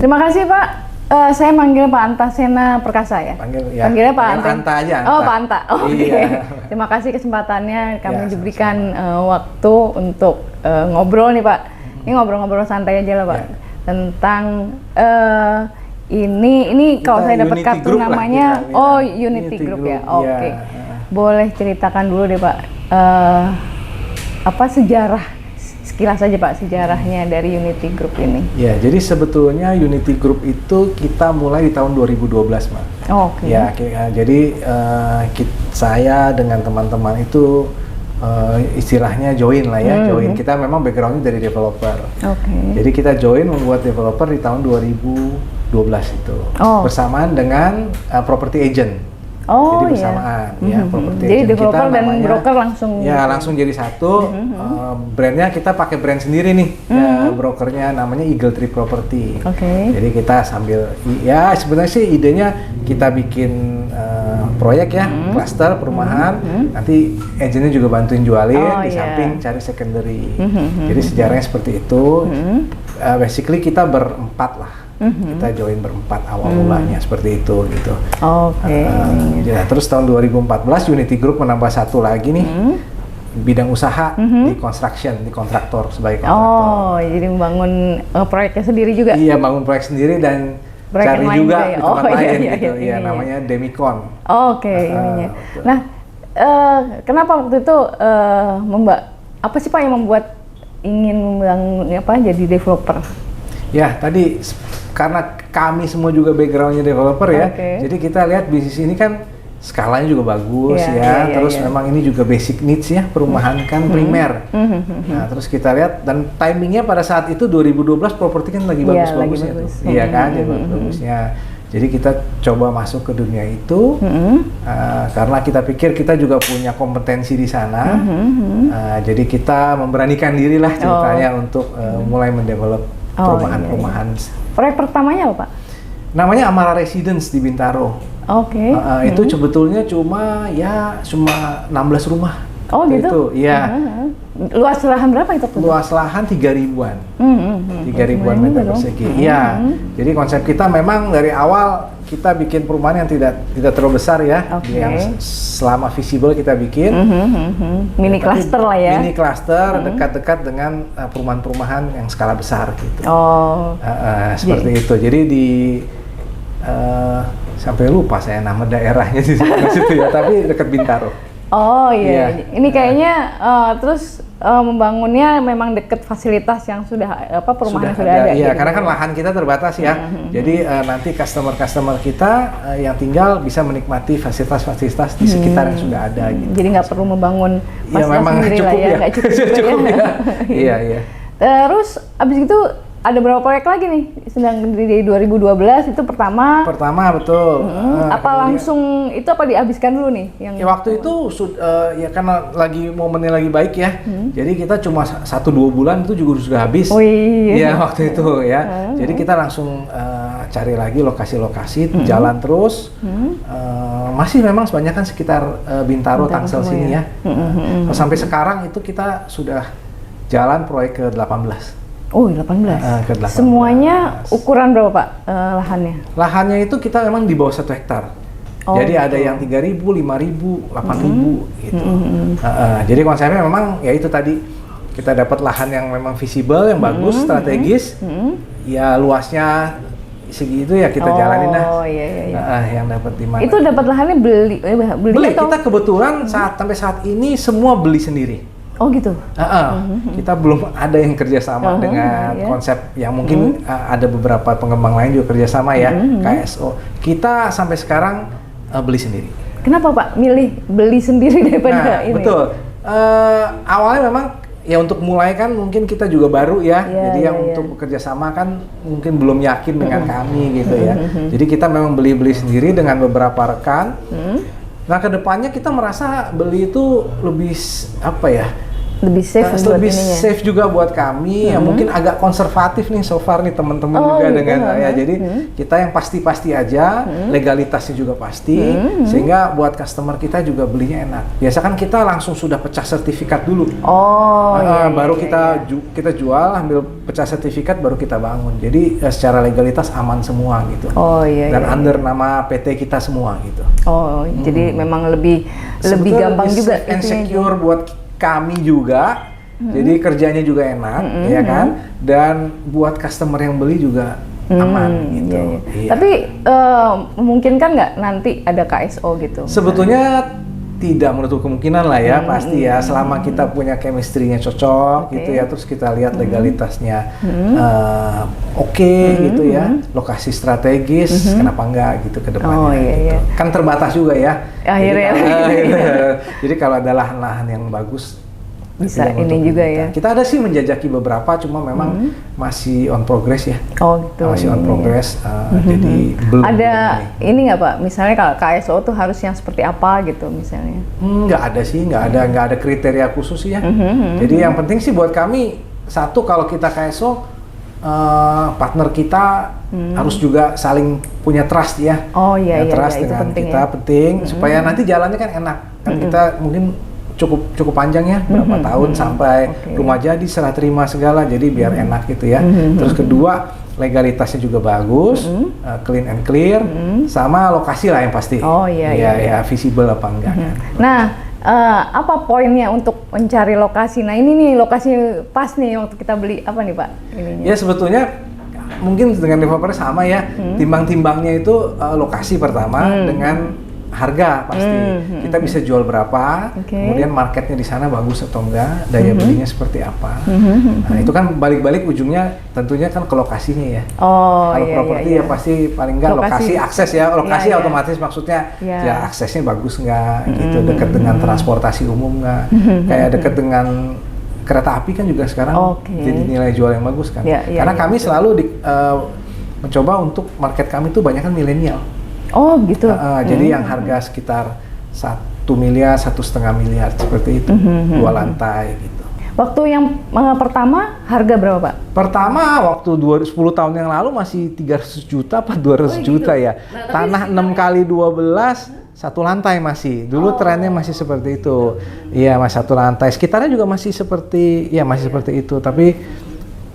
Terima kasih Pak. Saya manggil Pak Antasena Perkasa ya. Panggilnya Pak Anta aja. Anta. Oh Pak Anta. Oke. Iya. Terima kasih kesempatannya kami Ya, diberikan waktu untuk ngobrol nih Pak. Ini ngobrol-ngobrol santai aja lah Pak. Ya. Tentang ini kalau saya dapat Unity kartu Group namanya lah, Unity Group ya. Iya. Oke. Boleh ceritakan dulu deh Pak. Apa sekilas saja Pak sejarahnya dari Unity Group ini? Ya, jadi sebetulnya Unity Group itu kita mulai di tahun 2012, Mbak. Oke. Ya, jadi saya dengan teman-teman itu istilahnya join lah ya, join. Kita memang backgroundnya dari developer. Oke. Jadi kita join membuat developer di tahun 2012 itu, bersamaan dengan property agent. Jadi bersamaan, ya property Jadi agent developer kita dan namanya, broker langsung. Ya langsung jadi satu. Brandnya kita pakai brand sendiri nih. Brokernya namanya Eagle Tree Property. Oke. Jadi kita sambil, ya sebenarnya sih idenya kita bikin proyek ya, cluster perumahan. Nanti agentnya juga bantuin jualin, di samping cari secondary. Jadi sejarahnya seperti itu. Basically kita berempat lah. Kita join berempat awal mulanya seperti itu gitu. Oke. Ya, terus tahun 2014 Unity Group menambah satu lagi nih bidang usaha di construction, di kontraktor sebagai kontraktor. Oh, jadi membangun proyeknya sendiri juga? Iya, bangun proyek sendiri dan cari juga di tempat lain gitu. Iya, namanya Demicon. Oke, ininya. Nah, kenapa waktu itu apa sih Pak yang membuat ingin membangun jadi developer? Ya, tadi karena kami semua juga backgroundnya developer ya, jadi kita lihat bisnis ini kan skalanya juga bagus terus memang ini juga basic needs ya, perumahan kan primer. Nah, terus kita lihat dan timingnya pada saat itu 2012 properti kan lagi bagus-bagusnya tuh, iya kan, bagus-bagusnya. Jadi kita coba masuk ke dunia itu karena kita pikir kita juga punya kompetensi di sana. Jadi kita memberanikan diri lah ceritanya untuk mulai mendevelop perumahan-perumahan. Proyek pertamanya apa Pak? Namanya Amara Residence di Bintaro. Oke. Itu sebetulnya cuma 16 rumah. Oh gitu? Itu, iya. Luas lahan berapa itu? Luas lahan 3.000-an. 3.000-an meter persegi. Iya. Jadi konsep kita memang dari awal kita bikin perumahan yang tidak terlalu besar ya. Yang selama visible kita bikin. Mini cluster lah ya. Mini cluster dekat-dekat dengan perumahan-perumahan yang skala besar gitu. Seperti itu. Jadi sampai lupa saya nama daerahnya di situ ya, tapi dekat Bintaro. Oh iya. Ini kayaknya terus membangunnya memang dekat fasilitas yang perumahan sudah ada. Iya, karena kan lahan kita terbatas ya. Jadi nanti customer kita yang tinggal bisa menikmati fasilitas-fasilitas di sekitar yang sudah ada gitu. Jadi nggak perlu membangun fasilitas sendiri lah ya, nggak cukup ya. Iya. Terus abis itu ada berapa proyek lagi nih? Sedang di 2012 itu pertama. Pertama betul. Langsung itu dihabiskan dulu nih? Ya waktu itu ya karena lagi momennya lagi baik ya. Jadi kita cuma 1-2 bulan itu juga sudah habis. Oh iya. Ya waktu itu ya. Jadi kita langsung cari lagi lokasi-lokasi, jalan terus. Masih memang kebanyakan sekitar Bintaro, Tangsel sini ya. Sampai sekarang itu kita sudah jalan proyek ke-18. Oh, 18. Ke-18. Semuanya ukuran berapa Pak lahannya? Lahannya itu kita memang di bawah 1 hektar. Jadi ada yang 3.000, 5.000, 8.000 gitu. Jadi konsepnya memang ya itu tadi, kita dapat lahan yang memang visible, yang bagus, strategis. Ya luasnya segitu ya kita jalanin dah. Oh iya. Yang dapat di mana? Itu dapat lahannya beli atau? Kita kebetulan sampai saat ini semua beli sendiri. Oh gitu. Kita belum ada yang kerjasama dengan konsep yang mungkin ada beberapa pengembang lain juga kerjasama ya, KSO. Kita sampai sekarang beli sendiri. Kenapa Pak milih beli sendiri daripada ini? Betul. Awalnya memang ya untuk mulai kan mungkin kita juga baru ya, jadi yang untuk kerjasama kan mungkin belum yakin dengan kami gitu ya. Jadi kita memang beli sendiri dengan beberapa rekan. Nah kedepannya kita merasa beli itu lebih lebih safe buat lebih ininya. safe juga buat kami, ya mungkin agak konservatif nih so far nih teman-teman juga gitu. dengan ya. Jadi kita yang pasti-pasti aja, legalitasnya juga pasti, sehingga buat customer kita juga belinya enak. Biasa kan kita langsung sudah pecah sertifikat dulu. Baru kita jual, ambil pecah sertifikat, baru kita bangun. Jadi secara legalitas aman semua gitu. Dan under nama PT kita semua gitu. Jadi memang lebih gampang juga. Safe and secure buat kami juga, jadi kerjanya juga enak, ya kan? Dan buat customer yang beli juga aman gitu. Iya. Tapi memungkinkan nggak nanti ada KSO gitu? Sebetulnya tidak menutup kemungkinan lah ya, pasti ya. Selama kita punya chemistry-nya cocok gitu ya, terus kita lihat legalitasnya oke gitu ya, lokasi strategis, kenapa enggak gitu ke depannya. Gitu. Kan terbatas juga ya. Akhirnya. Jadi kalau ada lahan-lahan yang bagus, bisa ini juga ya. Kita ada sih menjajaki beberapa, cuma memang masih on progress ya. Gitu. Masih on progress. Jadi belum. Ada ini nggak Pak? Misalnya kalau KSO tuh harus yang seperti apa gitu misalnya? Nggak ada sih, nggak ada kriteria khusus ya. Jadi yang penting sih buat kami, satu kalau kita KSO, partner kita harus juga saling punya trust ya. Trust dengan kita penting supaya nanti jalannya kan enak. Kan kita mungkin cukup panjang ya, berapa tahun sampai rumah jadi, serah terima segala, jadi biar enak gitu ya. Terus kedua, legalitasnya juga bagus, clean and clear, sama lokasi lah yang pasti. Ya visible apa enggak kan. Nah, apa poinnya untuk mencari lokasi? Nah ini nih lokasi pas nih waktu kita beli apa nih Pak? Ininya. Ya sebetulnya mungkin dengan developer sama ya, timbang-timbangnya itu lokasi pertama dengan harga pasti. Kita bisa jual berapa, kemudian marketnya di sana bagus atau enggak, daya belinya seperti apa. Nah itu kan balik-balik ujungnya tentunya kan ke lokasinya ya. Kalau properti ya pasti paling enggak lokasi akses ya, lokasi otomatis maksudnya ya aksesnya bagus enggak, gitu, dekat dengan transportasi umum enggak, kayak dekat dengan kereta api kan juga sekarang jadi nilai jual yang bagus kan. Karena kami selalu mencoba untuk market kami tuh banyak kan milenial. Gitu. Jadi yang harga sekitar 1 miliar, 1,5 miliar seperti itu, 2 lantai gitu. Waktu yang pertama harga berapa Pak? Pertama waktu 10 tahun yang lalu masih 300 juta apa 200 juta ya. Tanah 6 kali 12, 1 lantai masih. Dulu trennya masih seperti itu. Iya, masih 1 lantai. Sekitarnya juga masih seperti seperti itu. Tapi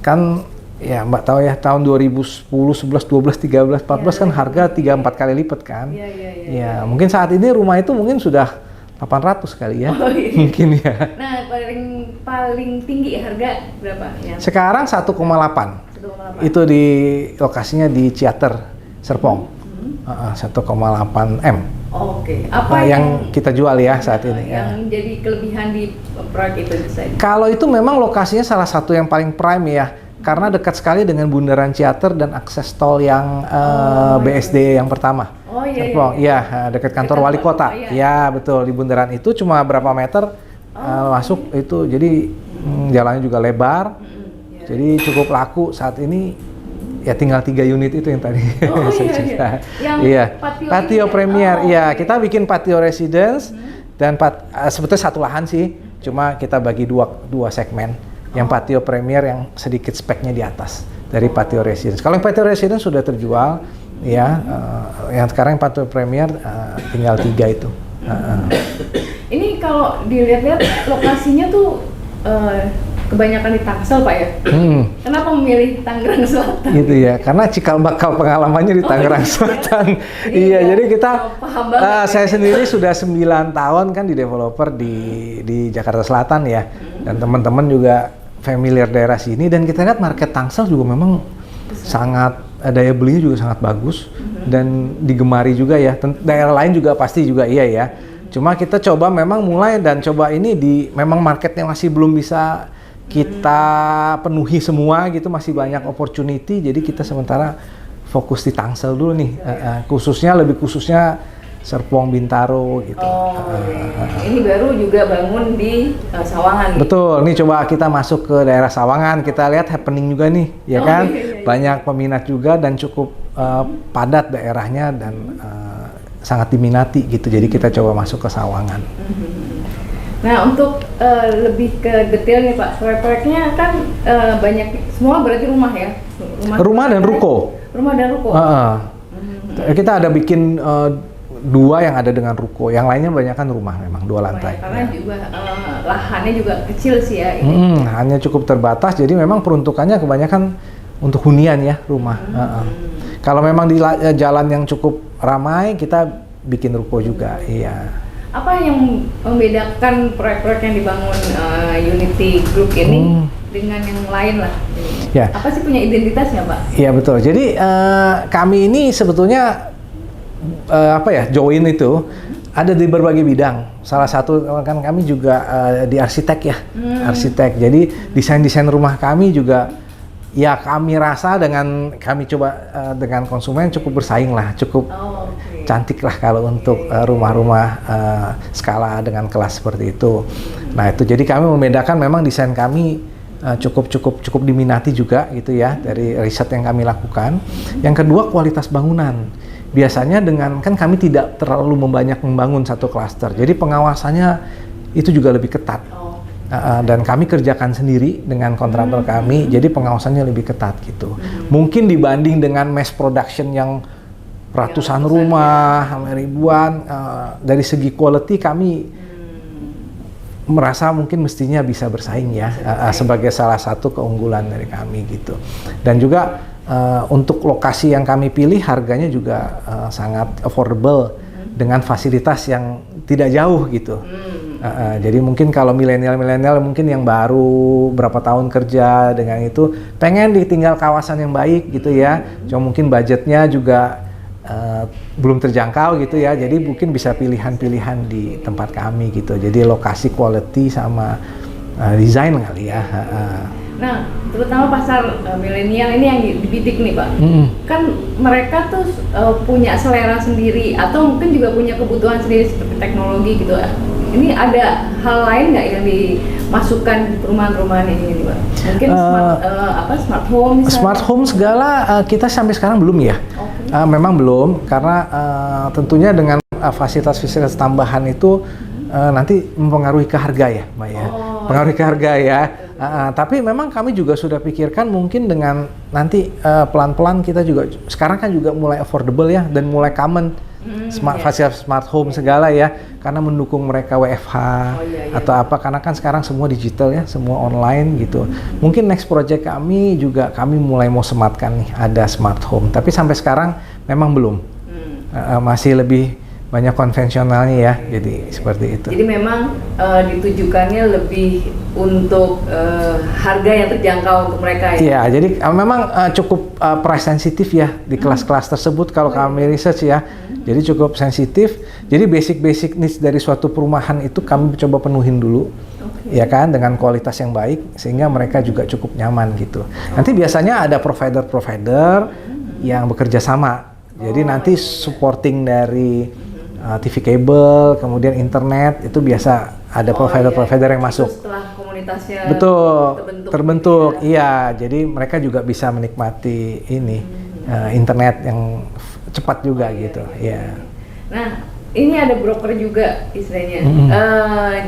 kan ya Mbak tahu ya, tahun 2010, 11, 12, 13, 14 kan harga 3-4 kali lipat kan. Iya, mungkin saat ini rumah itu mungkin sudah 800 kali ya. Mungkin ya. Nah, paling tinggi harga berapa ya? Sekarang 1,8. Itu di lokasinya di Ciater, Serpong. 1,8 M. Apa yang kita jual ya saat ini? Yang jadi kelebihan di proyek itu bisa? Kalau itu memang lokasinya salah satu yang paling prime ya. Karena dekat sekali dengan Bundaran Ciater dan akses tol yang BSD yang pertama. Iya, dekat kantor wali kota. Ya betul, di bundaran itu cuma berapa meter masuk itu, jadi jalannya juga lebar. Jadi cukup laku saat ini. Ya tinggal 3 unit itu yang tadi saya patio premier. Iya, kita bikin patio residence dan sebetulnya satu lahan sih, cuma kita bagi dua segmen. Yang patio premier yang sedikit speknya di atas dari patio residence. Kalau yang patio residence sudah terjual, ya. Yang sekarang yang patio premier tinggal 3 itu. Ini kalau dilihat-lihat lokasinya tuh kebanyakan di Tangsel Pak ya. Kenapa memilih Tangerang Selatan? Gitu ya, karena cikal bakal pengalamannya di Tangerang Selatan. Iya, jadi kita, saya sendiri sudah 9 tahun kan di developer di Jakarta Selatan ya, dan teman-teman juga familiar daerah sini, dan kita lihat market Tangsel juga memang sangat, daya belinya juga sangat bagus dan digemari juga ya. Daerah lain juga pasti juga iya ya. Cuma kita coba memang mulai dan coba ini memang marketnya masih belum bisa kita penuhi semua gitu, masih banyak opportunity, jadi kita sementara fokus di Tangsel dulu nih, lebih khususnya Serpong, Bintaro gitu. Ini baru juga bangun di Sawangan. Betul, nih coba kita masuk ke daerah Sawangan, kita lihat happening juga nih, ya kan? Banyak peminat juga dan cukup padat daerahnya dan sangat diminati gitu. Jadi kita coba masuk ke Sawangan. Nah, untuk lebih ke detail nih Pak, proyek-proyeknya kan banyak, semua berarti rumah ya? Rumah dan ruko. Rumah dan ruko? Kita ada bikin 2 yang ada dengan ruko, yang lainnya banyak kan rumah memang 2 lantai. Karena juga lahannya juga kecil sih ya. Hanya cukup terbatas, jadi memang peruntukannya kebanyakan untuk hunian ya rumah. Kalau memang di jalan yang cukup ramai, kita bikin ruko juga. Iya. Apa yang membedakan proyek-proyek yang dibangun Unity Group ini dengan yang lain lah? Ya. Apa sih punya identitasnya Pak? Iya betul. Jadi kami ini sebetulnya join itu ada di berbagai bidang. Salah satu kan kami juga di arsitek ya, arsitek. Jadi desain-desain rumah kami juga ya kami rasa dengan kami coba dengan konsumen cukup bersaing lah, cukup cantik lah kalau untuk rumah-rumah skala dengan kelas seperti itu. Nah itu jadi kami membedakan memang desain kami cukup diminati juga gitu ya dari riset yang kami lakukan. Yang kedua kualitas bangunan. Biasanya dengan kan kami tidak terlalu membangun satu klaster, jadi pengawasannya itu juga lebih ketat. Dan kami kerjakan sendiri dengan kontraktor kami, jadi pengawasannya lebih ketat gitu. Mungkin dibanding dengan mass production yang ratusan rumah, ribuan, dari segi quality kami merasa mungkin mestinya bisa bersaing ya, sebagai salah satu keunggulan dari kami gitu. Dan juga untuk lokasi yang kami pilih harganya juga sangat affordable dengan fasilitas yang tidak jauh gitu. Jadi mungkin kalau milenial mungkin yang baru berapa tahun kerja dengan itu pengen ditinggal kawasan yang baik gitu ya. Cuma mungkin budgetnya juga belum terjangkau gitu ya. Jadi mungkin bisa pilihan-pilihan di tempat kami gitu. Jadi lokasi, quality sama desain kali ya. Nah, terutama pasar milenial ini yang dibidik nih Pak, kan mereka tuh punya selera sendiri atau mungkin juga punya kebutuhan sendiri seperti teknologi gitu. Ini ada hal lain nggak yang dimasukkan di perumahan-perumahan ini Pak? Mungkin smart home misalnya? Smart home segala kita sampai sekarang belum ya. Memang belum, karena tentunya dengan fasilitas-fasilitas tambahan itu nanti mempengaruhi ke harga ya Mbak ya. Pengaruhi ke harga ya. Tapi memang kami juga sudah pikirkan mungkin dengan nanti pelan-pelan kita juga sekarang kan juga mulai affordable ya dan mulai common fasilitas smart home segala ya, karena mendukung mereka WFH atau apa, karena kan sekarang semua digital ya, semua online gitu. Mungkin next project kami juga kami mulai mau sematkan nih ada smart home, tapi sampai sekarang memang belum. Masih lebih banyak konvensionalnya ya, jadi seperti itu. Jadi memang ditujukannya lebih untuk harga yang terjangkau untuk mereka ya? Iya, jadi memang cukup price sensitif ya di kelas-kelas tersebut kalau kami research ya. Jadi cukup sensitif, jadi basic needs dari suatu perumahan itu kami coba penuhin dulu. Ya kan, dengan kualitas yang baik sehingga mereka juga cukup nyaman gitu. Nanti biasanya ada provider yang bekerja sama. Jadi nanti supporting dari TV kabel, kemudian internet, itu biasa ada provider-provider yang masuk. Setelah komunitasnya terbentuk, iya. Jadi mereka juga bisa menikmati ini internet yang cepat juga gitu. Ya. Nah, ini ada broker juga istilahnya.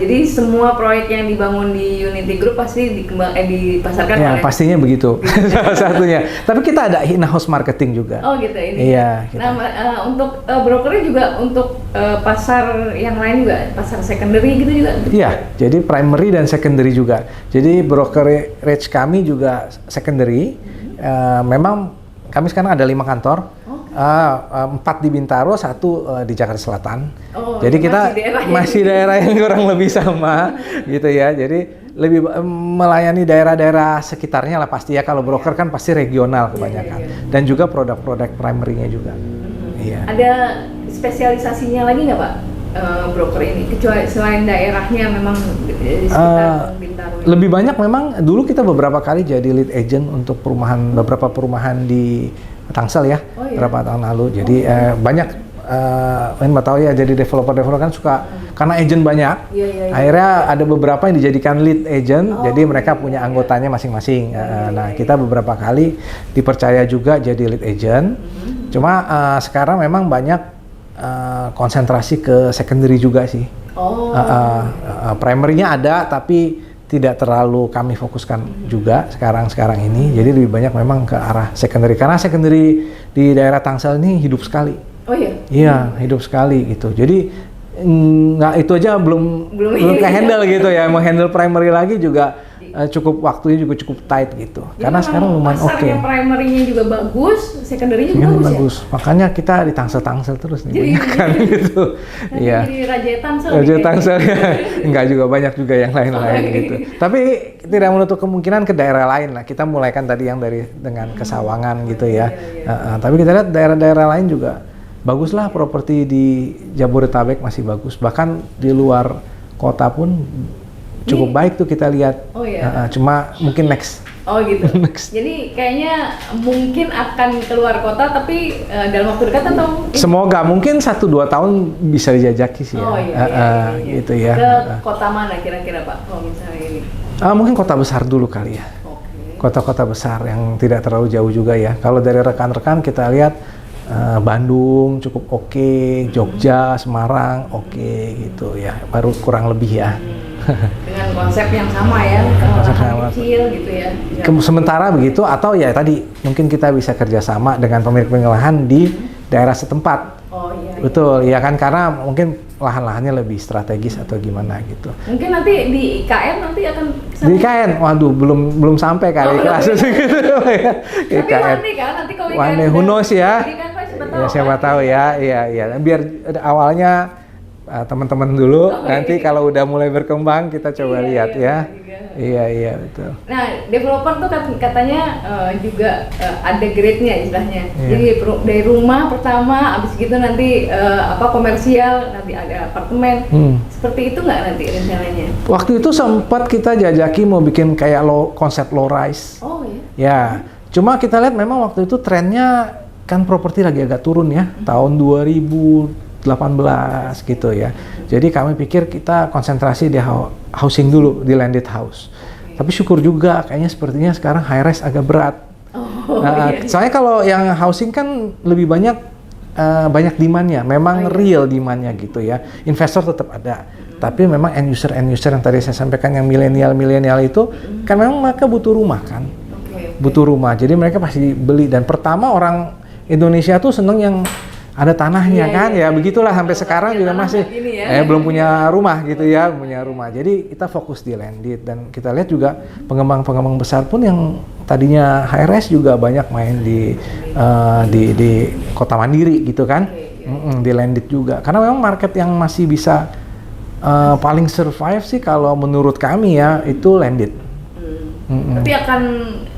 Jadi semua proyek yang dibangun di Unity Group pasti dipasarkan ya, oleh pastinya begitu. Salah satunya. Tapi kita ada in-house marketing juga. Oh gitu ini. Iya. Nah, untuk brokernya juga untuk pasar yang lain juga, pasar secondary gitu juga. Iya, jadi primary dan secondary juga. Jadi brokerage kami juga secondary. Memang kami sekarang ada 5 kantor. 4 di Bintaro, 1 di Jakarta Selatan. Jadi kita masih daerah yang kurang lebih sama gitu ya. Jadi lebih melayani daerah-daerah sekitarnya lah pasti ya. Kalau broker kan pasti regional kebanyakan. Dan juga produk-produk primary-nya juga. Iya. Ada spesialisasinya lagi nggak Pak broker ini? Kecuali selain daerahnya memang di sekitar Bintaro. Lebih banyak memang dulu kita beberapa kali jadi lead agent untuk beberapa perumahan di Tangsel ya, beberapa tahun lalu. Jadi banyak, Mbak tahu ya, jadi developer kan suka, karena agent banyak, akhirnya ada beberapa yang dijadikan lead agent, jadi mereka punya anggotanya masing-masing. Nah, kita beberapa kali dipercaya juga jadi lead agent, cuma sekarang memang banyak konsentrasi ke secondary juga sih. Primary-nya ada, tapi tidak terlalu kami fokuskan juga sekarang ini. Jadi lebih banyak memang ke arah secondary. Karena secondary di daerah Tangsel ini hidup sekali. Oh iya? Iya, hidup sekali gitu. Jadi nggak itu aja belum ke-handle gitu ya. Mau handle primary lagi juga waktunya juga cukup tight gitu. Jadi karena sekarang lumayan oke. Pasarnya primary-nya juga bagus, secondary-nya juga bagus ya? Makanya kita di Tangsel terus nih, banyak kan gitu. Iya. Jadi Raja Tangsel. Raja Tangsel ya. Enggak juga, banyak juga yang lain-lain gitu. Tapi tidak menutup kemungkinan ke daerah lain lah. Kita mulai kan tadi yang dengan Kesawangan gitu ya. Tapi kita lihat daerah-daerah lain juga bagus lah, properti di Jabodetabek masih bagus. Bahkan di luar kota pun cukup baik tuh kita lihat. Oh iya. Cuma mungkin next. Oh gitu. Jadi kayaknya mungkin akan keluar kota, tapi dalam waktu dekat atau? Semoga mungkin 1-2 tahun bisa dijajaki sih ya. Oh iya. Gitu ya. Ke kota mana kira-kira Pak? Oh misalnya ini. Mungkin kota besar dulu kali ya. Kota-kota besar yang tidak terlalu jauh juga ya. Kalau dari rekan-rekan kita lihat Bandung cukup oke, Jogja, Semarang oke gitu ya. Baru kurang lebih ya. Dengan konsep yang sama ya, lahan kecil gitu ya. Sementara begitu, atau ya tadi mungkin kita bisa kerjasama dengan pemilik lahan di daerah setempat. Oh iya. Betul, ya kan, karena mungkin lahan-lahannya lebih strategis atau gimana gitu. Mungkin nanti di IKN nanti akan di IKN, waduh belum sampai kali kelas gitu. Tapi Wani kan nanti kalau IKN who knows ya. Ya siapa tahu ya, iya. Biar awalnya teman-teman dulu, nanti kalau udah mulai berkembang kita coba lihat ya. Iya betul. Nah, developer tuh katanya juga ada grade-nya istilahnya. Jadi dari rumah pertama, abis gitu nanti komersial, nanti ada apartemen. Seperti itu nggak nanti rencananya? Waktu itu sempat kita jajaki mau bikin kayak konsep low rise. Oh iya. Ya, cuma kita lihat memang waktu itu trennya kan properti lagi agak turun ya, tahun 2018 gitu ya. Jadi kami pikir kita konsentrasi di housing dulu, di landed house. Tapi syukur juga kayaknya sepertinya sekarang high rise agak berat. Iya. Soalnya kalau yang housing kan lebih banyak demand-nya, memang real demand-nya gitu ya. Investor tetap ada. Tapi memang end user yang tadi saya sampaikan yang milenial itu kan memang mereka butuh rumah kan. Butuh rumah. Jadi mereka pasti beli, dan pertama orang Indonesia tuh seneng yang ada tanahnya kan, ya begitulah sampai sekarang juga masih belum punya rumah gitu ya, punya rumah. Jadi kita fokus di landed, dan kita lihat juga pengembang besar pun yang tadinya high rise juga banyak main di kota mandiri gitu kan, di landed juga. Karena memang market yang masih bisa paling survive sih kalau menurut kami ya itu landed. Tapi akan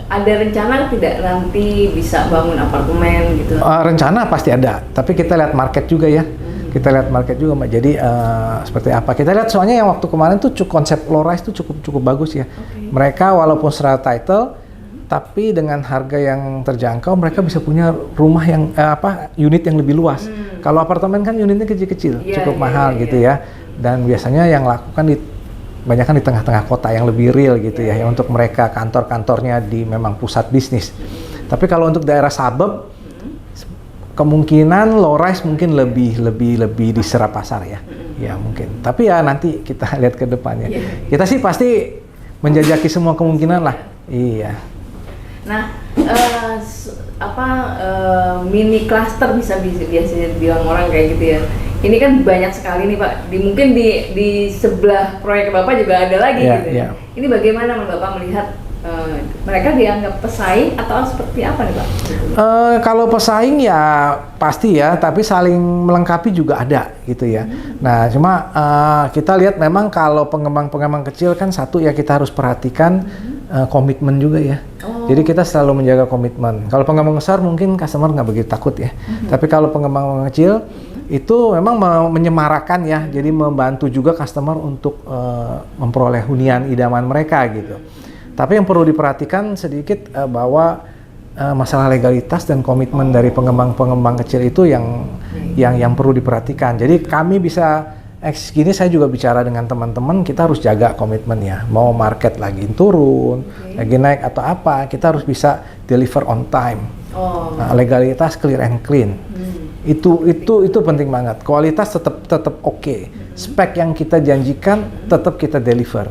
ada rencana tidak nanti bisa bangun apartemen gitu? Rencana pasti ada, tapi kita lihat market juga ya. Kita lihat market juga, Mbak. Jadi seperti apa? Kita lihat soalnya yang waktu kemarin tuh konsep low rise tuh cukup bagus ya. Mereka walaupun secara title, tapi dengan harga yang terjangkau, mereka bisa punya rumah yang unit yang lebih luas. Kalau apartemen kan unitnya kecil-kecil, cukup mahal gitu ya. Dan biasanya yang lakukan banyak kan di tengah-tengah kota yang lebih real gitu ya, untuk mereka kantor-kantornya di memang pusat bisnis. Tapi kalau untuk daerah suburb, kemungkinan low rise mungkin lebih diserap pasar ya. Ya mungkin. Tapi ya nanti kita lihat ke depannya. Kita sih pasti menjajaki semua kemungkinan lah. Iya. Nah, mini cluster bisa biasanya bilang orang kayak gitu ya. Ini kan banyak sekali nih Pak. Mungkin di sebelah proyek Bapak juga ada lagi gitu. Yeah. Ini bagaimana Bapak melihat mereka dianggap pesaing atau seperti apa nih Pak? Kalau pesaing ya pasti ya, tapi saling melengkapi juga ada gitu ya. Nah, cuma kita lihat memang kalau pengembang kecil kan satu ya kita harus perhatikan komitmen juga ya. Jadi kita selalu menjaga komitmen. Kalau pengembang besar mungkin customer nggak begitu takut ya. Tapi kalau pengembang kecil itu memang menyemarakan ya. Jadi membantu juga customer untuk memperoleh hunian idaman mereka gitu. Tapi yang perlu diperhatikan sedikit bahwa masalah legalitas dan komitmen dari pengembang kecil itu yang perlu diperhatikan. Jadi kami bisa gini, saya juga bicara dengan teman-teman, kita harus jaga komitmen ya. Mau market lagi turun, lagi naik atau apa, kita harus bisa deliver on time. Legalitas clear and clean. Itu penting banget. Kualitas tetap oke. Spek yang kita janjikan tetap kita deliver.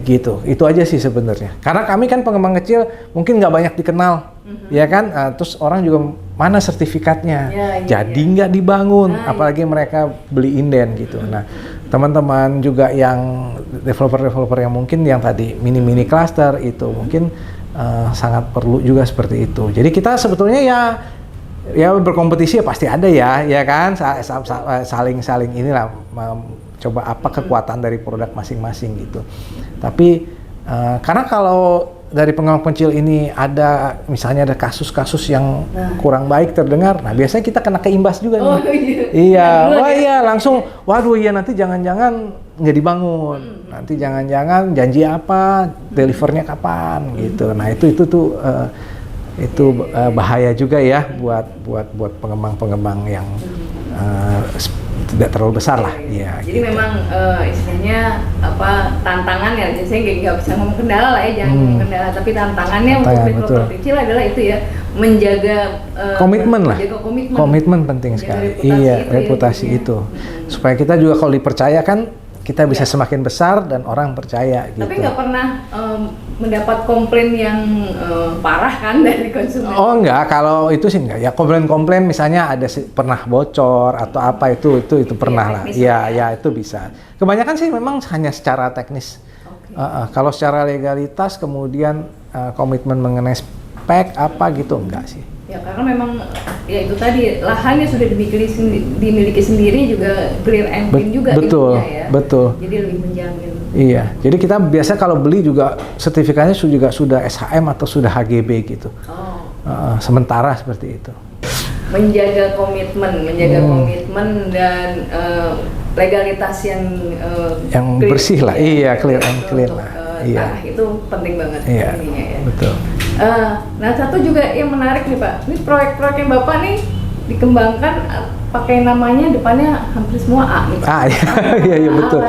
Gitu. Itu aja sih sebenarnya. Karena kami kan pengembang kecil mungkin nggak banyak dikenal, ya kan? Terus orang juga mana sertifikatnya, jadi nggak dibangun, apalagi mereka beli inden gitu. Nah, teman-teman juga yang developer yang mungkin yang tadi mini cluster itu mungkin sangat perlu juga seperti itu. Jadi kita sebetulnya ya berkompetisi ya pasti ada ya kan, saling inilah coba apa kekuatan dari produk masing-masing gitu. Tapi karena kalau dari pengembang kecil ini misalnya ada kasus-kasus yang kurang baik terdengar, nah biasanya kita kena keimbas juga nih. Iya, langsung, waduh iya nanti jangan-jangan nggak dibangun, nanti jangan-jangan janji apa, delivernya kapan gitu. Nah itu bahaya juga ya buat pengembang-pengembang yang tidak terlalu besar lah. Iya. Jadi gitu. Memang istilahnya tantangan ya. Jadi saya nggak bisa ngomong kendala lah ya, jangan ngomong kendala. Tapi tantangannya untuk developer kecil adalah itu ya, menjaga komitmen lah. Komitmen penting sekali. Reputasi itu. Supaya kita juga kalau dipercaya kan kita bisa semakin besar dan orang percaya gitu. Tapi nggak pernah mendapat komplain yang parah kan dari konsumen? Oh enggak, kalau itu sih enggak. Ya komplain misalnya ada pernah bocor atau apa itu pernah lah. Iya, itu bisa. Kebanyakan sih memang hanya secara teknis. Kalau secara legalitas kemudian komitmen mengenai spek apa gitu enggak sih. Ya karena memang ya itu tadi lahannya sudah dimiliki sendiri juga clear and clean juga ya. Betul. Jadi lebih menjamin. Iya. Jadi kita biasa kalau beli juga sertifikatnya juga sudah SHM atau sudah HGB gitu. Sementara seperti itu. Menjaga komitmen dan legalitas yang bersih lah. Iya, clear and clean lah. Nah, itu penting banget. Iya. Ya. Betul. Nah satu juga yang menarik nih Pak, ini proyek-proyek yang Bapak nih dikembangkan pakai namanya depannya hampir semua A nih. Iya betul.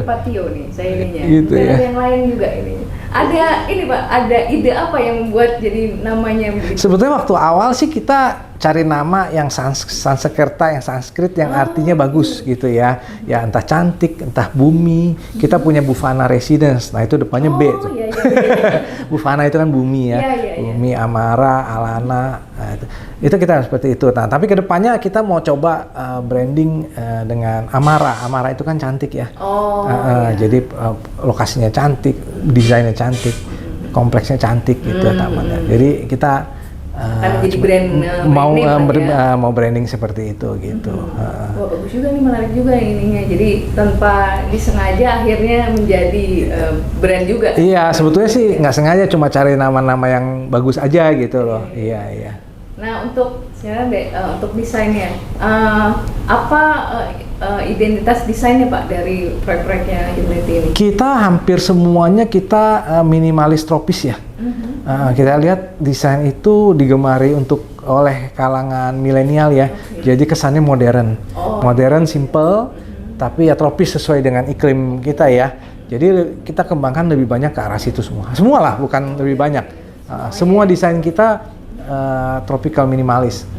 Patio nih saya ininya. Gitu dan ya. ada yang lain juga ini. Ada ini Pak, ada ide apa yang membuat jadi namanya begitu? Sebetulnya waktu awal sih kita cari nama yang Sanskerta, yang Sanskrit yang artinya bagus gitu ya. Ya entah cantik, entah bumi. Kita punya Bufana Residence. Nah itu depannya B tuh. Iya. Bufana itu kan bumi ya. Bumi, Amara, Alana. Nah, itu kita seperti itu. Nah, tapi kedepannya kita mau coba branding dengan Amara. Amara itu kan cantik ya. Jadi lokasinya cantik, desainnya cantik, kompleksnya cantik gitu tamannya. Jadi kita jadi brand mau branding seperti itu gitu. Wah bagus juga nih, menarik juga ininya. Jadi tanpa disengaja akhirnya menjadi brand juga. Iya, sebetulnya sih nggak sengaja, cuma cari nama-nama yang bagus aja gitu loh. Iya. Nah untuk sekarang untuk desainnya, apa identitas desainnya Pak dari proyek-proyeknya Humility ini? Kita hampir semuanya kita minimalis tropis ya. Kita lihat desain itu digemari oleh kalangan milenial ya. Jadi kesannya modern, simple, tapi ya tropis sesuai dengan iklim kita ya. Jadi kita kembangkan lebih banyak ke arah situ semua lah, bukan lebih banyak. Semua desain kita tropical minimalis,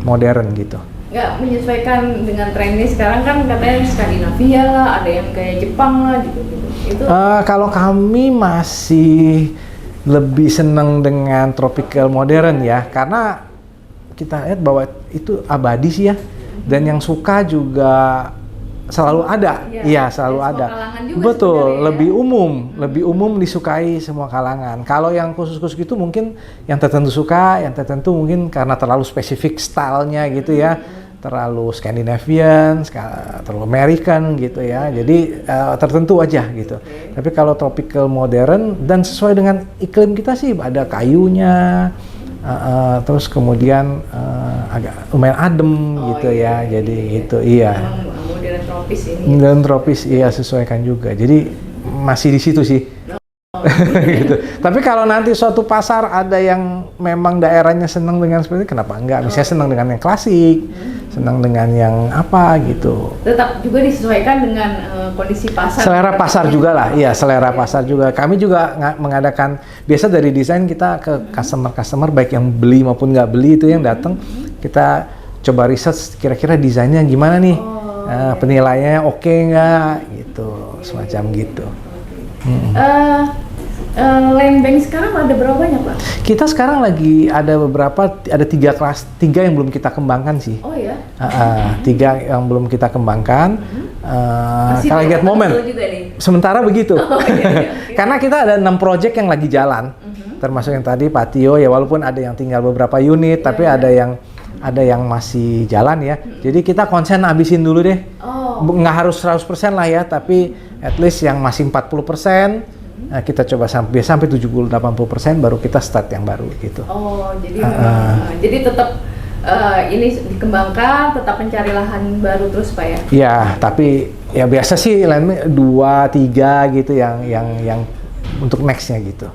modern gitu. Nggak menyesuaikan dengan tren ini sekarang kan katanya Skandinavia lah, ada yang kayak Jepang lah gitu. Itu kalau kami masih lebih senang dengan tropical modern ya, karena kita lihat bahwa itu abadi sih ya, dan yang suka juga selalu ada. Iya, selalu ada. Betul, lebih umum disukai semua kalangan. Kalau yang khusus-khusus gitu mungkin yang tertentu suka, yang tertentu mungkin karena terlalu spesifik stylenya gitu ya. Terlalu Scandinavian, terlalu American gitu ya. Jadi tertentu aja gitu. Tapi kalau tropical modern dan sesuai dengan iklim kita sih, ada kayunya, terus kemudian agak lumayan adem gitu ya. Jadi gitu iya. Modern tropis ini. Modern tropis iya, sesuaikan juga. Jadi masih di situ sih. Gitu. Tapi kalau nanti suatu pasar ada yang memang daerahnya senang dengan seperti itu, kenapa enggak? Misalnya senang dengan yang klasik, senang dengan yang apa gitu. Tetap juga disesuaikan dengan kondisi pasar. Selera pasar juga lah, iya selera pasar juga. Kami juga mengadakan, biasa dari desain kita ke customer baik yang beli maupun nggak beli itu yang datang, kita coba research kira-kira desainnya gimana nih, penilaiannya oke nggak, gitu, semacam gitu. Land bank sekarang ada berapa banyak, Pak? Kita sekarang lagi ada beberapa, ada 3 yang belum kita kembangkan sih. Oh ya? 3 yang belum kita kembangkan. Kalau lihat momen, sementara begitu. Okay. Karena kita ada 6 project yang lagi jalan, termasuk yang tadi patio ya, walaupun ada yang tinggal beberapa unit, tapi ada yang masih jalan ya. Jadi kita konsen habisin dulu deh. Nggak harus 100% lah ya, tapi at least yang masih 40%. Kita coba sampai 70-80% baru kita start yang baru gitu. Jadi tetap ini dikembangkan, tetap mencari lahan baru terus Pak ya? Ya, tapi ya biasa sih lain 2-3 gitu yang untuk nextnya gitu.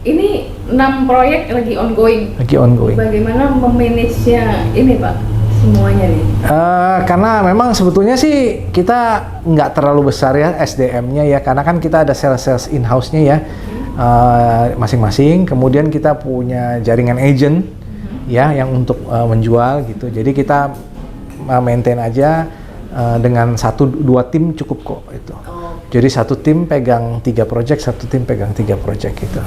Ini 6 proyek lagi ongoing. Bagaimana memanage-nya ini Pak? Semuanya nih? Karena memang sebetulnya sih kita nggak terlalu besar ya SDM-nya ya, karena kan kita ada sales in-house-nya ya, masing-masing. Kemudian kita punya jaringan agent ya yang untuk menjual gitu. Jadi kita maintain aja dengan 1-2 tim cukup kok itu. Jadi 1 tim pegang 3 project, 1 tim pegang 3 project gitu.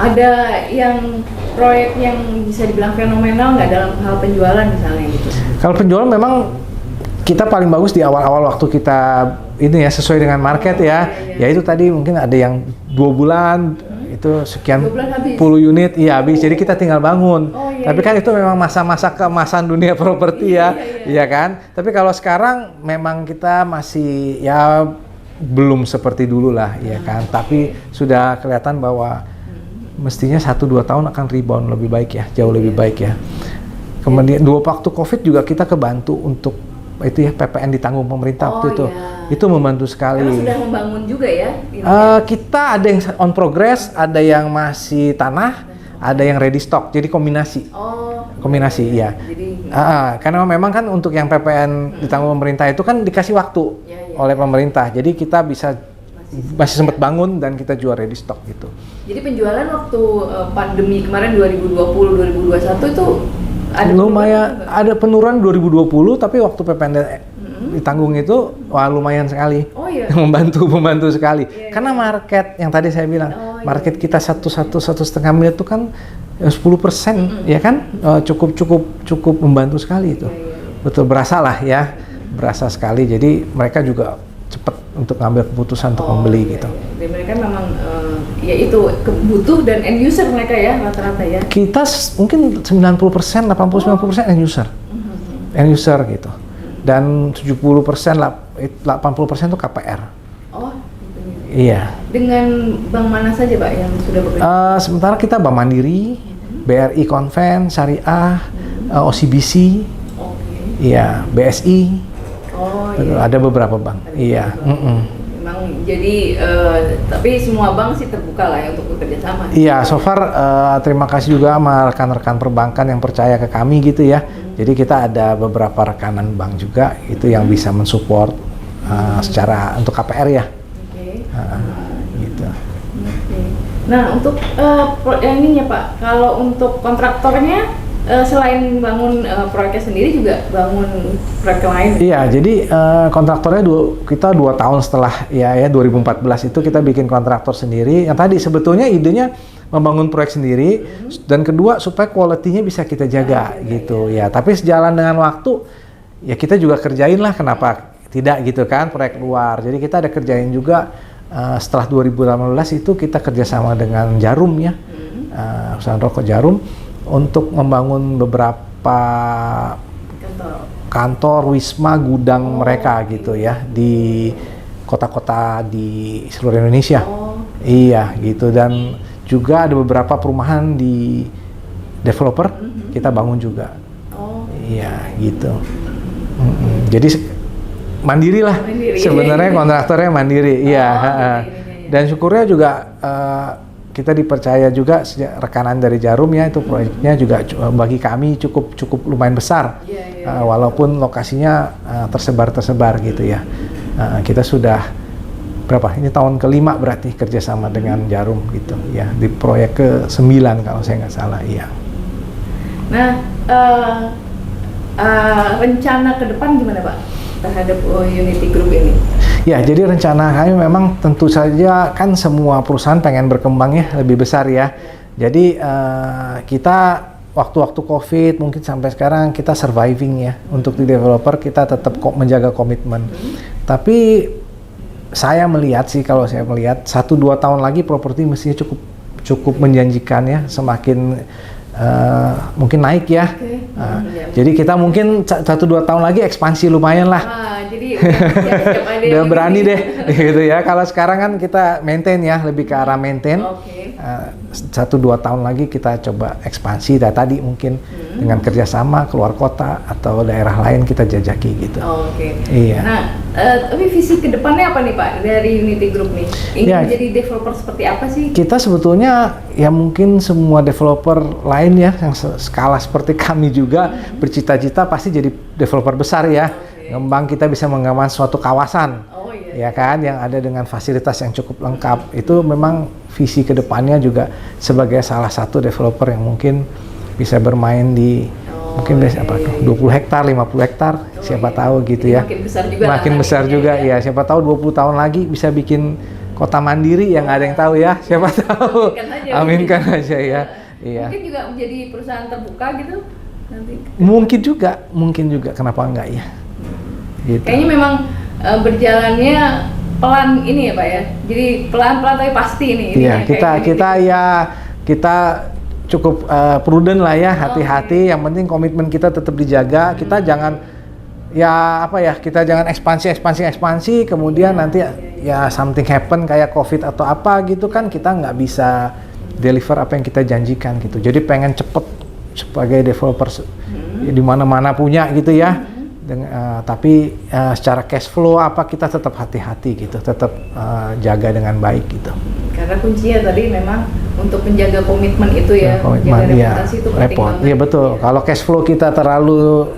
Ada yang proyek yang bisa dibilang fenomenal nggak dalam hal penjualan misalnya gitu? Kalau penjualan memang kita paling bagus di awal-awal waktu kita ini ya sesuai dengan market ya. Ya itu tadi mungkin ada yang 2 bulan itu sekian puluh unit iya habis. Jadi kita tinggal bangun. Tapi kan itu memang masa-masa keemasan dunia properti ya, iya kan. Tapi kalau sekarang memang kita masih ya belum seperti dulu lah, ya kan. Tapi sudah kelihatan bahwa mestinya 1-2 tahun akan rebound lebih baik ya, jauh lebih baik ya. Kemudian waktu COVID juga kita kebantu untuk itu ya PPN ditanggung pemerintah waktu itu. Itu membantu sekali. Karena sudah membangun juga ya. Kita ada yang on progress, ada yang masih tanah, ada yang ready stock. Jadi kombinasi. Kombinasi iya. Karena memang kan untuk yang PPN ditanggung pemerintah itu kan dikasih waktu oleh pemerintah. Jadi kita bisa masih sempat bangun dan kita jual ready stock gitu. Jadi penjualan waktu pandemi kemarin 2020-2021 itu ada lumayan ada penurunan 2020, tapi waktu PPN ditanggung itu wah lumayan sekali. Membantu sekali. Karena market yang tadi saya bilang, market kita 1,5 miliar itu kan 10%, ya kan, cukup membantu sekali itu. Betul, berasa lah ya, berasa sekali. Jadi mereka juga cepat untuk ngambil keputusan untuk membeli gitu. Dan mereka memang ya itu butuh dan end user mereka ya rata-rata ya. Kita mungkin 90%, 80-90% end user, end user gitu. Dan 70%, 80% itu KPR. Iya. Dengan bank mana saja Pak yang sudah bekerja? Sementara kita Bank Mandiri, BRI Conven, Syariah, OCBC, iya, BSI. Ada beberapa bank. Iya. Memang jadi tapi semua bank sih terbuka lah ya untuk bekerja sama. Iya, so far terima kasih juga sama rekan-rekan perbankan yang percaya ke kami gitu ya. Jadi kita ada beberapa rekanan bank juga itu yang bisa mensupport secara untuk KPR ya. Gitu. Nah untuk yang ininya Pak, kalau untuk kontraktornya selain bangun proyeknya sendiri juga bangun proyek lain? Iya, jadi kontraktornya kita 2 tahun setelah ya 2014 itu kita bikin kontraktor sendiri. Yang tadi sebetulnya idenya membangun proyek sendiri dan kedua supaya quality-nya bisa kita jaga gitu ya. Tapi sejalan dengan waktu ya kita juga kerjain lah, kenapa tidak gitu kan, proyek luar. Jadi kita ada kerjain juga setelah 2018 itu kita kerjasama dengan Jarum ya, perusahaan rokok Jarum untuk membangun beberapa kantor, wisma, gudang mereka gitu ya di kota-kota di seluruh Indonesia. Iya gitu, dan juga ada beberapa perumahan di developer kita bangun juga. Iya gitu. Jadi mandiri lah. Sebenarnya kontraktornya mandiri. Iya. Dan syukurnya juga kita dipercaya juga rekanan dari Jarum ya, itu proyeknya juga bagi kami cukup lumayan besar. Walaupun lokasinya tersebar gitu ya. Kita sudah berapa? Ini tahun ke-5 berarti kerjasama dengan Jarum gitu ya, di proyek ke-9 kalau saya nggak salah, iya. Nah, rencana ke depan gimana Pak terhadap Unity Group ini? Ya, jadi rencana kami memang tentu saja kan semua perusahaan pengen berkembang ya, lebih besar ya. Jadi kita waktu-waktu COVID mungkin sampai sekarang kita surviving ya. Untuk di developer kita tetap menjaga komitmen. Tapi saya melihat sih, kalau saya melihat 1-2 tahun lagi properti mestinya cukup menjanjikan ya, semakin mungkin naik ya. Jadi kita mungkin 1-2 tahun lagi ekspansi lumayan lah. Jadi udah berani deh gitu ya. Kalau sekarang kan kita maintain ya, lebih ke arah maintain. 1-2 tahun lagi kita coba ekspansi. Tadi mungkin dengan kerjasama keluar kota atau daerah lain kita jajaki gitu. Iya. Nah, tapi visi kedepannya apa nih Pak dari Unity Group nih? Ingin menjadi developer seperti apa sih? Kita sebetulnya ya mungkin semua developer lain ya yang skala seperti kami juga bercita-cita pasti jadi developer besar ya. Ngembang kita bisa mengembangkan suatu kawasan, ya kan, yang ada dengan fasilitas yang cukup lengkap. Itu memang visi kedepannya juga sebagai salah satu developer yang mungkin bisa bermain di mungkin 20 hektar, 50 hektar, siapa tahu gitu ya. Makin besar juga. Makin besar juga ya. Siapa tahu 20 tahun lagi bisa bikin kota mandiri yang nggak ada yang tahu ya. Siapa tahu. Aminkan aja ya. Iya. Mungkin juga menjadi perusahaan terbuka gitu nanti. Mungkin juga. Kenapa enggak ya? Gitu. Kayaknya memang berjalannya pelan ini ya Pak ya. Jadi pelan-pelan tapi pasti ini. Iya, kita cukup prudent lah ya, hati-hati. Yang penting komitmen kita tetap dijaga. Kita jangan kita jangan ekspansi. Kemudian nanti ya something happen kayak COVID atau apa gitu kan, kita nggak bisa deliver apa yang kita janjikan gitu. Jadi pengen cepet sebagai developer di mana-mana punya gitu ya. Tapi secara cash flow kita tetap hati-hati gitu, tetap jaga dengan baik gitu. Karena kuncinya tadi memang untuk menjaga komitmen itu ya, komitmen ya, itu repot. Iya betul. Kalau cash flow kita terlalu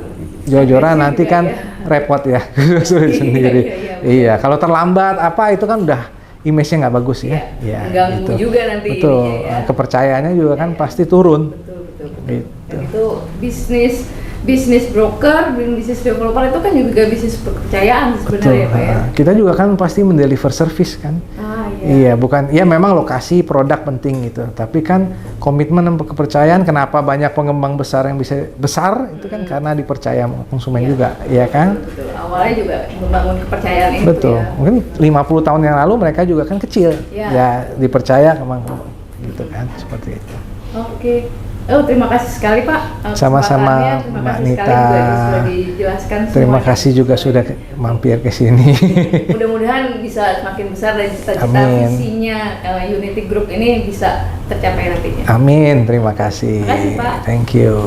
jor-joran nanti kan repot ya sendiri. Iya. Kalau terlambat itu kan udah image-nya nggak bagus ya. Mengganggu gitu. juga nanti. Betul. Kepercayaannya juga kan pasti turun. Betul. Dan itu bisnis broker, bisnis developer itu kan juga bisnis kepercayaan sebenarnya Pak ya. Kita juga kan pasti mendeliver service kan. Iya, bukan. Ya memang lokasi produk penting gitu. Tapi kan komitmen dan kepercayaan. Kenapa banyak pengembang besar yang bisa besar itu kan karena dipercaya konsumen juga, ya kan? Betul. Awalnya juga membangun kepercayaan itu. Betul. Mungkin 50 tahun yang lalu mereka juga kan kecil. Ya dipercaya memang gitu kan, seperti itu. Oke. Terima kasih sekali Pak. Sama-sama Mbak Nita. Sudah dijelaskan. Terima kasih juga sudah mampir ke sini. Mudah-mudahan bisa semakin besar dan cita-cita visinya Unity Group ini bisa tercapai nantinya. Amin. Terima kasih. Terima kasih Pak. Thank you.